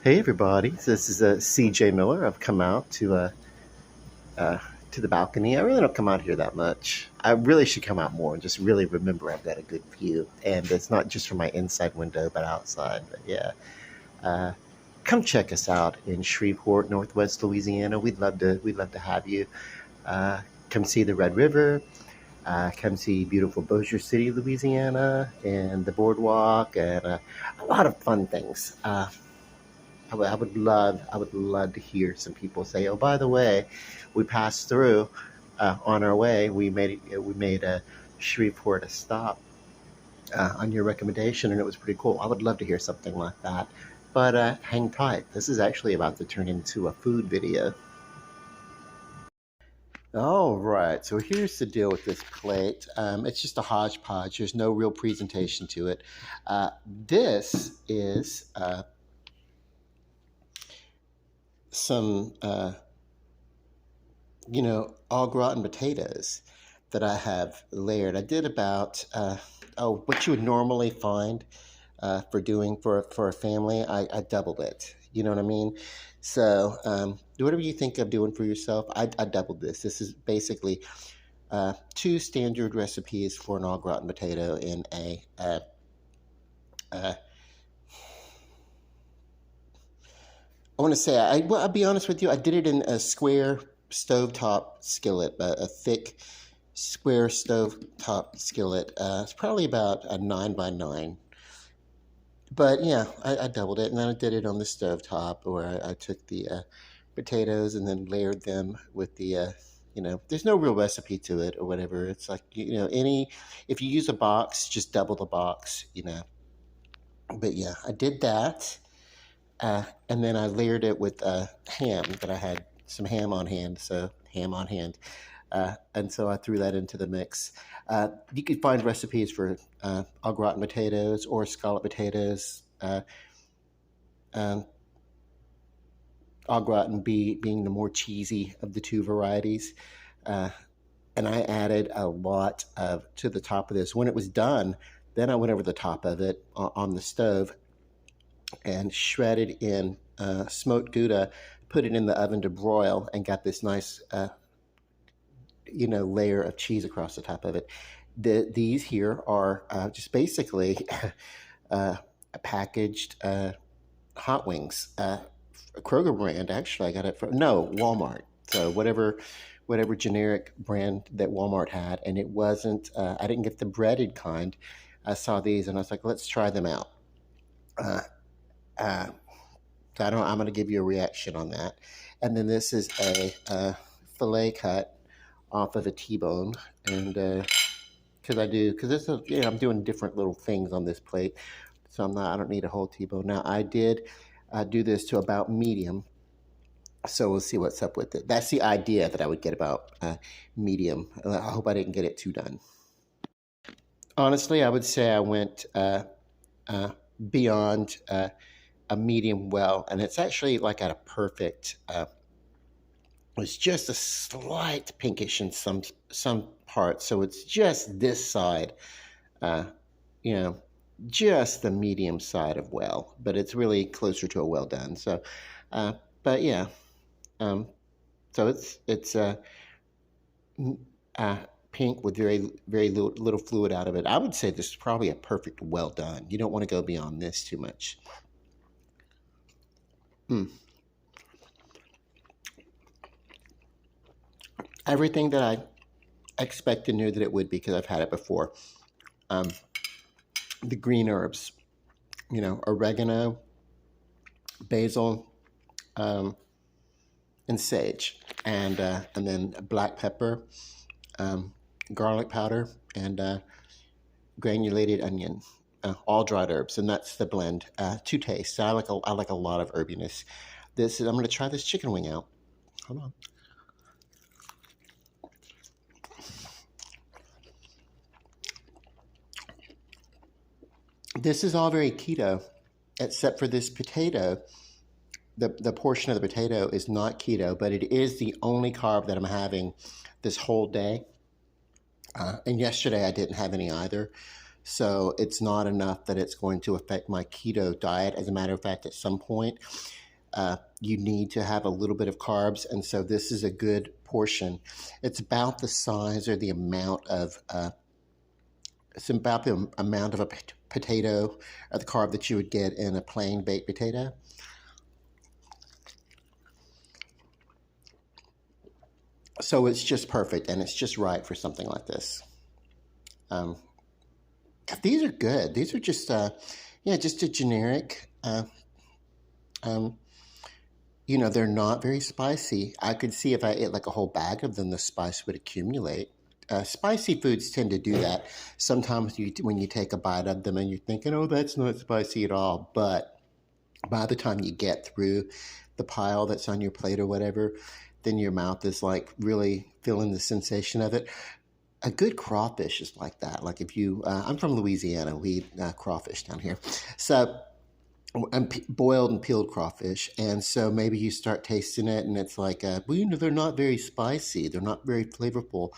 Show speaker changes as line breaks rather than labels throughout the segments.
Hey everybody, this is CJ Miller. I've come out uh, to the balcony. I really don't come out here that much. I really should come out more and just really remember I've got a good view, and it's not just from my inside window, but outside. But yeah, uh, come check us out in Shreveport, Northwest Louisiana. We'd love to have you. Uh, Come see the Red River. Come see beautiful Bossier City, Louisiana, and the boardwalk, and a lot of fun things. I would love to hear some people say, "Oh, by the way, we passed through on our way. We made a Shreveport a stop on your recommendation, and it was pretty cool." I would love to hear something like that. But hang tight. This is actually about to turn into a food video. All right. So here's the deal with this plate. It's just a hodgepodge. There's no real presentation to it. This is some au gratin potatoes that I have layered. I did about what you would normally find for doing for a family. I doubled it. You know what I mean? So do whatever you think of doing for yourself. I doubled this. This is basically two standard recipes for an au gratin potato in uh, I want to say, well, I'll be honest with you, I did it in a square stovetop skillet, a thick square stovetop skillet. It's probably about a 9 by 9. But yeah, I doubled it, and then I did it on the stovetop, where I took the potatoes and then layered them with there's no real recipe to it or whatever. It's like, if you use a box, just double the box. But yeah, I did that. And then I layered it with ham that I had some ham on hand. So ham on hand. And so I threw that into the mix. You could find recipes for au gratin potatoes or scallop potatoes. Um, Au gratin being the more cheesy of the two varieties. Uh, and I added a lot to the top of this. When it was done, then I went over the top of it on the stove and shredded in smoked Gouda, put it in the oven to broil, and got this nice, layer of cheese across the top of it. These here are just basically packaged hot wings. Kroger brand, actually, I got it from, no, Walmart. So whatever generic brand that Walmart had, and it wasn't. I didn't get the breaded kind. I saw these, and I was like, let's try them out. Uh, uh, so I'm going to give you a reaction on that. And then this is a fillet cut off of a T-bone, and because this is, I'm doing different little things on this plate, so I don't need a whole T-bone. Now I did do this to about medium, so we'll see what's up with it. That's the idea, that I would get about medium. I hope I didn't get it too done. Honestly, I would say I went beyond a medium well, and it's actually like at a perfect. It's just a slight pinkish in some parts, so it's just this side, uh, you know, just the medium side of well, but it's really closer to a well done. So, uh, but yeah, um, so it's m- uh, pink with very little fluid out of it. I would say this is probably a perfect well done. You don't want to go beyond this too much. Mm. Everything that I expected, knew that it would be, because I've had it before. Um, the green herbs, oregano, basil, um, and sage, and then black pepper, um, garlic powder, and granulated onion, all dried herbs, and that's the blend to taste. So I like a lot of herbiness. I'm going to try this chicken wing out. Hold on. This is all very keto, except for this potato. The portion of the potato is not keto, but it is the only carb that I'm having this whole day. And yesterday I didn't have any either. So it's not enough that it's going to affect my keto diet. As a matter of fact, at some point, you need to have a little bit of carbs. And so this is a good portion. It's about the size or the amount of, it's about the amount of a potato or the carb that you would get in a plain baked potato. So it's just perfect, and it's just right for something like this. Um, these are good. These are just, just a generic. Um, they're not very spicy. I could see if I ate like a whole bag of them, the spice would accumulate. Spicy foods tend to do that. Sometimes when you take a bite of them and you're thinking, oh, that's not spicy at all. But by the time you get through the pile that's on your plate or whatever, then your mouth is like really feeling the sensation of it. A good crawfish is like that. Like if you, I'm from Louisiana, we eat crawfish down here. So I'm boiled and peeled crawfish, and so maybe you start tasting it, and it's like, they're not very spicy. They're not very flavorful.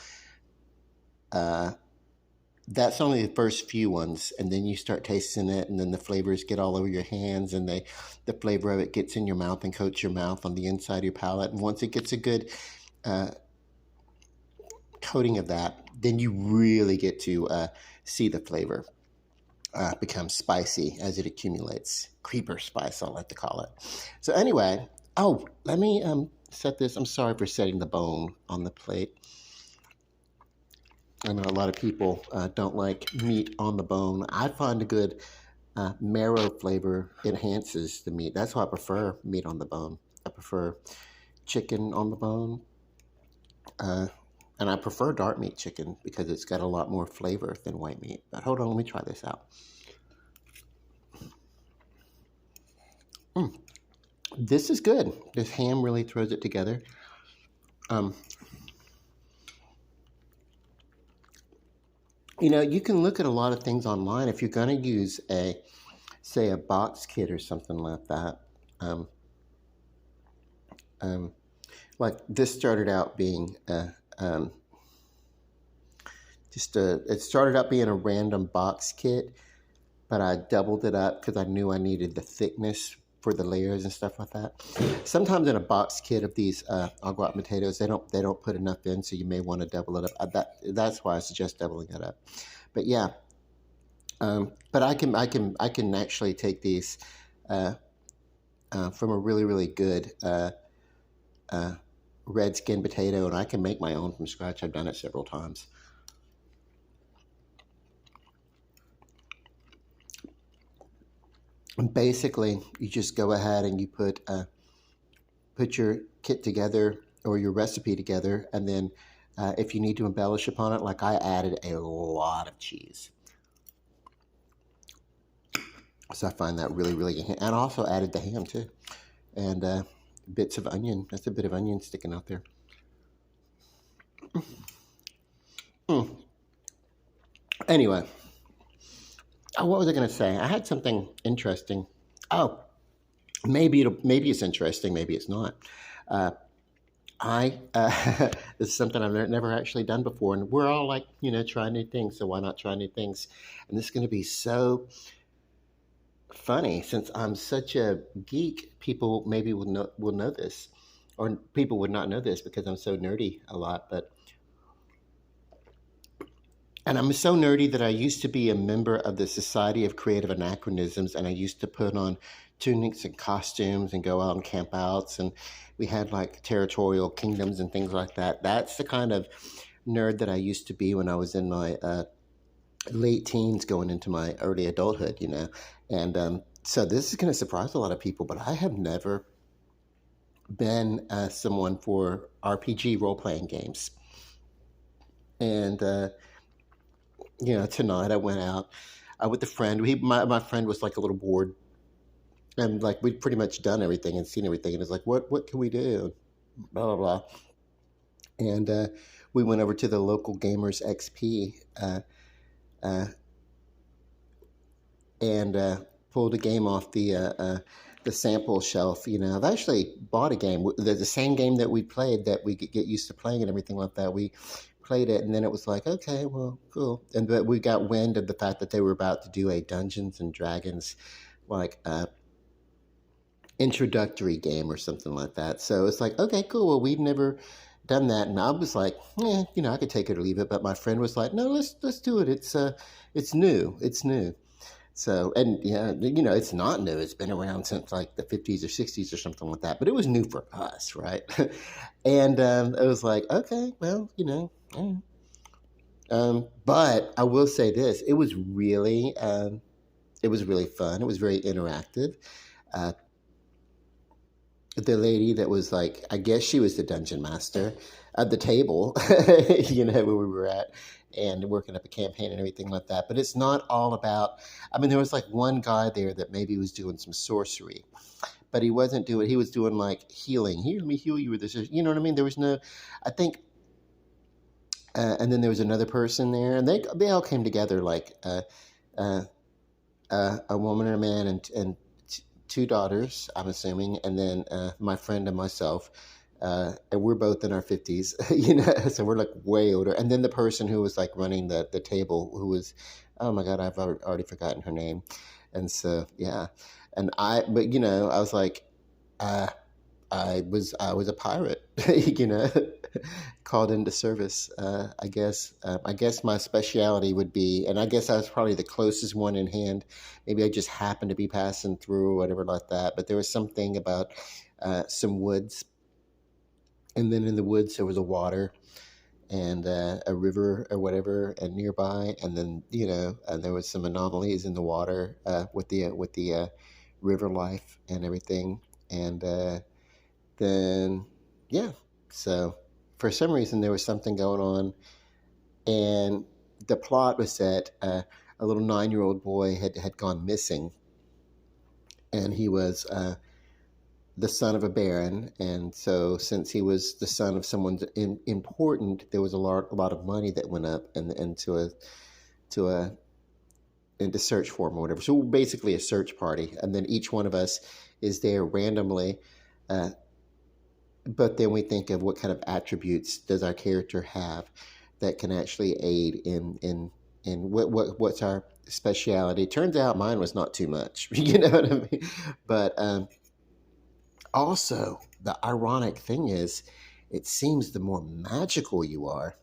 That's only the first few ones, and then you start tasting it, and then the flavors get all over your hands, and the flavor of it gets in your mouth and coats your mouth on the inside of your palate. And once it gets a good coating of that, then you really get to see the flavor become spicy as it accumulates. Creeper spice, I like to call it. So anyway, let me set this. I'm sorry for setting the bone on the plate. I know a lot of people don't like meat on the bone. I find a good marrow flavor enhances the meat. That's why I prefer meat on the bone. I prefer chicken on the bone. And I prefer dark meat chicken because it's got a lot more flavor than white meat. But hold on, let me try this out. This is good. This ham really throws it together. You can look at a lot of things online. If you're going to use say a box kit or something like that. Like this started out being it started out being a random box kit, but I doubled it up because I knew I needed the thickness for the layers and stuff like that. Sometimes in a box kit of these au gratin potatoes, they don't put enough in, so you may want to double it up. That's why I suggest doubling it up. But yeah, but I can actually take these from a really really good red skin potato, and I can make my own from scratch. I've done it several times. And basically, you just go ahead and you put your kit together or your recipe together, and then if you need to embellish upon it, like I added a lot of cheese. So I find that really, really, and I also added the ham too, and bits of onion. That's a bit of onion sticking out there. Anyway. Oh, what was I going to say? I had something interesting. Oh, maybe it's interesting, maybe it's not. This is something I've never actually done before, and we're all like, try new things. So why not try new things? And this is going to be so funny since I'm such a geek. People maybe will know this, or people would not know this because I'm so nerdy a lot, but. And I'm so nerdy that I used to be a member of the Society of Creative Anachronisms, and I used to put on tunics and costumes and go out on campouts, and we had like territorial kingdoms and things like that. That's the kind of nerd that I used to be when I was in my late teens going into my early adulthood, And so this is going to surprise a lot of people, but I have never been someone for RPG role-playing games. And tonight I went out with a friend. My friend was like a little bored, and like we'd pretty much done everything and seen everything, and it's like, what can we do? Blah blah blah. And we went over to the local Gamers XP and pulled a game off the sample shelf. I've actually bought a game, the same game that we played that we get used to playing and everything like that. We played it, and then it was like, okay, well, cool. And but we got wind of the fact that they were about to do a Dungeons and Dragons like introductory game or something like that. So it's like, okay, cool. Well, we've never done that, and I was like, I could take it or leave it. But my friend was like, no, let's do it. It's new. It's new. So, and yeah, it's not new. It's been around since like the 50s or 60s or something like that. But it was new for us, right? And it was like, okay, well, but I will say this: it was really fun. It was very interactive. Uh, the lady that was like, I guess she was the dungeon master at the table, where we were at, and working up a campaign and everything like that. But it's not all about. I mean, there was like one guy there that maybe was doing some sorcery, but he wasn't doing. He was doing like healing. Here, let me heal you with this. You know what I mean? There was no. I think. And then there was another person there, and they all came together like uh, a woman and a man and two daughters, I'm assuming, and then my friend and myself. And we're both in our 50s, so we're like way older. And then the person who was like running the table, who was, oh my God, I've already forgotten her name. And so, yeah. But I was like, uh, I was a pirate, called into service. I guess my speciality would be, and I guess I was probably the closest one in hand. Maybe I just happened to be passing through or whatever like that. But there was something about some woods, and then in the woods there was a water and a river or whatever, and nearby, and then and there was some anomalies in the water with the river life and everything, and. Then yeah, so for some reason there was something going on, and the plot was that a little 9-year-old boy had gone missing, and he was the son of a baron, and so since he was the son of someone important, there was a lot of money that went up and to a into search for him or whatever. So basically a search party, and then each one of us is there randomly. But then we think of what kind of attributes does our character have that can actually aid in what's our speciality. Turns out mine was not too much, you know what I mean? But also the ironic thing is, it seems the more magical you are,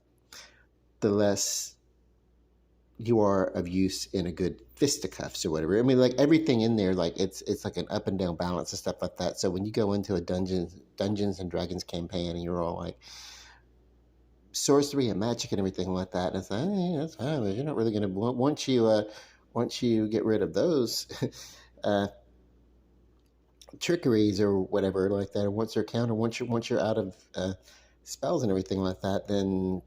the less you are of use in a good fisticuffs or whatever. I mean, like everything in there, like it's like an up and down balance and stuff like that. So when you go into a Dungeons and Dragons campaign and you're all like sorcery and magic and everything like that, and it's like, that's fine, but you're not really gonna once you get rid of those uh, trickeries or whatever like that, or once they're countered, once you're out of spells and everything like that, then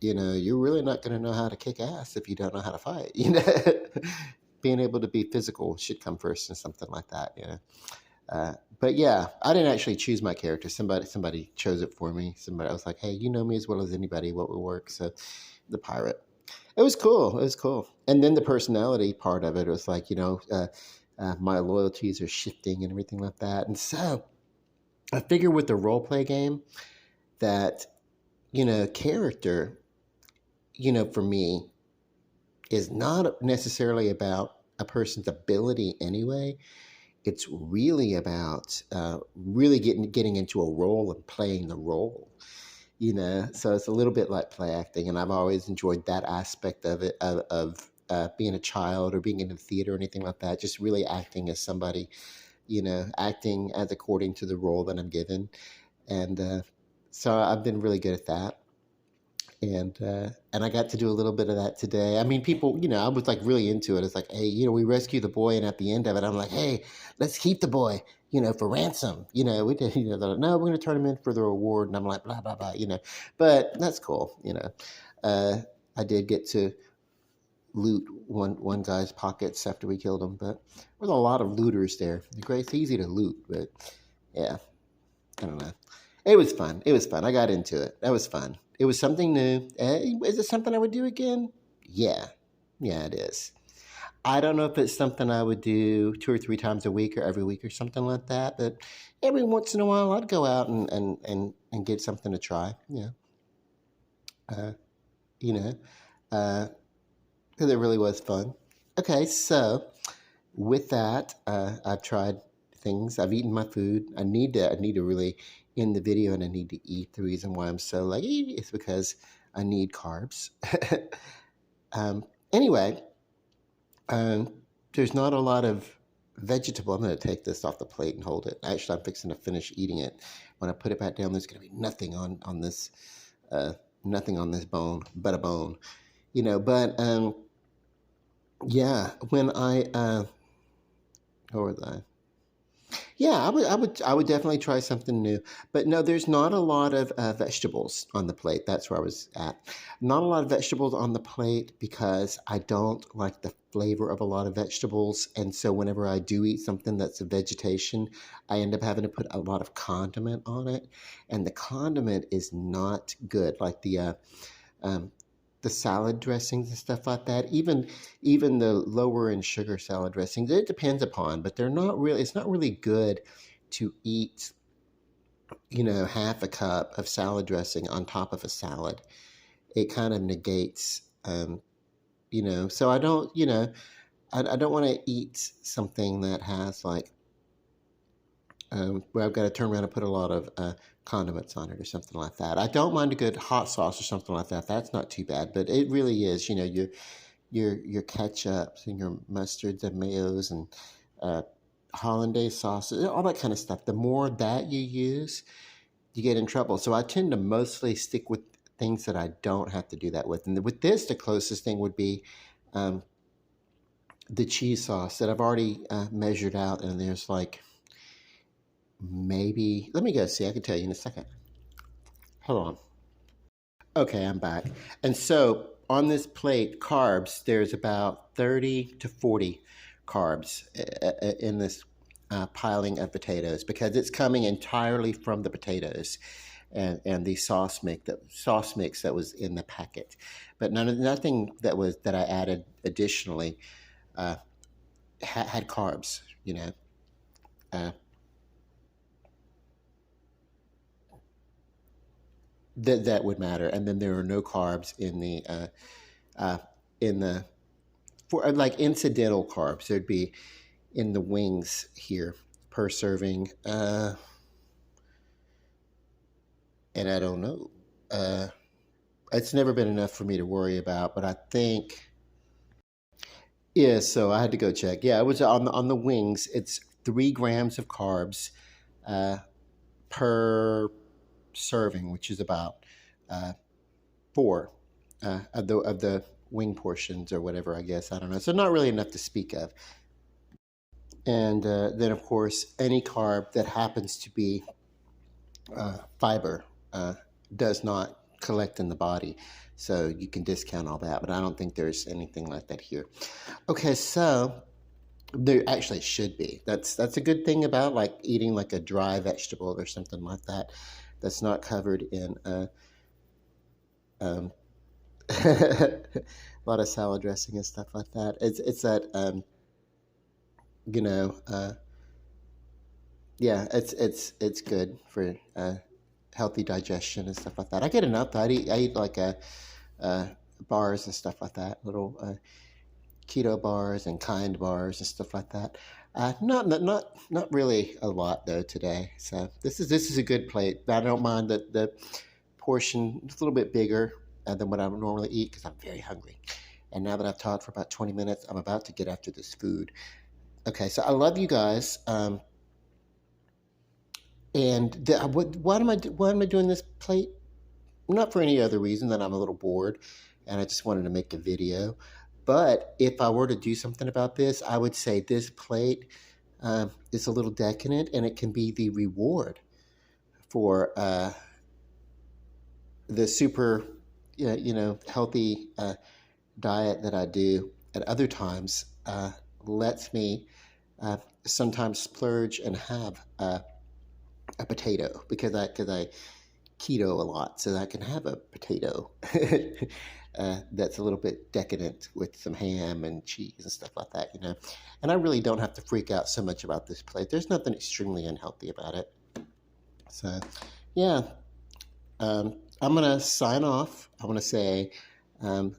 you're really not going to know how to kick ass if you don't know how to fight. Being able to be physical should come first and something like that. But yeah, I didn't actually choose my character. Somebody chose it for me. I was like, hey, you know me as well as anybody. What will work? So the pirate. It was cool. It was cool. And then the personality part of it was like, my loyalties are shifting and everything like that. And so I figure with the role play game that, character, for me, is not necessarily about a person's ability anyway. It's really about really getting into a role and playing the role. So it's a little bit like play acting, and I've always enjoyed that aspect of it, of being a child or being in the theater or anything like that. Just really acting as somebody, acting as according to the role that I'm given, and so I've been really good at that. And I got to do a little bit of that today. I mean, people, I was like really into it. It's like, hey, we rescue the boy, and at the end of it, I'm like, hey, let's keep the boy, for ransom. We did, they're like, no, we're going to turn him in for the reward, and I'm like, blah blah blah, But that's cool, I did get to loot one guy's pockets after we killed him, but there was a lot of looters there. It's easy to loot, but yeah, I don't know. It was fun. It was fun. I got into it. That was fun. It was something new. Is it something I would do again? Yeah. Yeah, it is. I don't know if it's something I would do 2 or 3 times a week or every week or something like that, but every once in a while I'd go out and get something to try. Yeah. you know, because it really was fun. Okay, so with that, I've tried things. I've eaten my food. I need to really end the video, and I need to eat. The reason why I'm so leggy is because I need carbs. um, anyway, um, there's not a lot of vegetable. I'm going to take this off the plate and hold it. Actually, I'm fixing to finish eating it. When I put it back down, there's going to be nothing on this, uh, nothing on this bone but a bone. But yeah, when what was I? Yeah, I would definitely try something new. But no, there's not a lot of vegetables on the plate. That's where I was at. Not a lot of vegetables on the plate because I don't like the flavor of a lot of vegetables. And so whenever I do eat something that's a vegetation, I end up having to put a lot of condiment on it. And the condiment is not good. Like um, the salad dressings and stuff like that. Even the lower in sugar salad dressings, it depends upon, but they're not really. It's not really good to eat, half a cup of salad dressing on top of a salad. It kind of negates, So I don't, I don't want to eat something that has like where I've got to turn around and put a lot of condiments on it or something like that. I don't mind a good hot sauce or something like that. That's not too bad, but it really is, your ketchups and your mustards and mayos and uh, hollandaise sauces, all that kind of stuff. The more that you use, you get in trouble. So I tend to mostly stick with things that I don't have to do that with. And with this, the closest thing would be um, the cheese sauce that I've already measured out, and there's like maybe, let me go see. I can tell you in a second. Hold on. Okay, I'm back. And so on this plate, carbs, there's about 30 to 40 carbs in this piling of potatoes because it's coming entirely from the potatoes and the sauce mix that was in the packet. But nothing that I added additionally had carbs, uh, that would matter. And then there are no carbs uh, in the for like incidental carbs. There'd be in the wings here per serving, and I don't know. Uh, it's never been enough for me to worry about, but I think yeah. So I had to go check. Yeah, it was on the wings. It's 3 grams of carbs uh, per serving, which is about uh, four of the wing portions or whatever. I guess I don't know. So not really enough to speak of. And then, of course, any carb that happens to be fiber does not collect in the body. So you can discount all that, but I don't think there's anything like that here. Okay, so there actually should be. That's a good thing about like eating like a dry vegetable or something like that. That's not covered in um, a lot of salad dressing and stuff like that. It's that you know. Yeah, it's good for healthy digestion and stuff like that. I get enough. I eat like uh, bars and stuff like that, little keto bars and kind bars and stuff like that. Not really a lot though today. So this is a good plate. I don't mind the portion. It's a little bit bigger than what I would normally eat because I'm very hungry. And now that I've talked for about 20 minutes, I'm about to get after this food. Okay, so I love you guys. And why am I doing this plate? Not for any other reason than I'm a little bored and I just wanted to make a video. But if I were to do something about this, I would say this plate is a little decadent and it can be the reward for the super, healthy diet that I do at other times. Lets me sometimes splurge and have a potato because I keto a lot, so I can have a potato that's a little bit decadent with some ham and cheese and stuff like that. And I really don't have to freak out so much about this plate. There's nothing extremely unhealthy about it. So, yeah, I'm gonna sign off. I want to say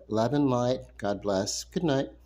Love and light. God bless. Good night.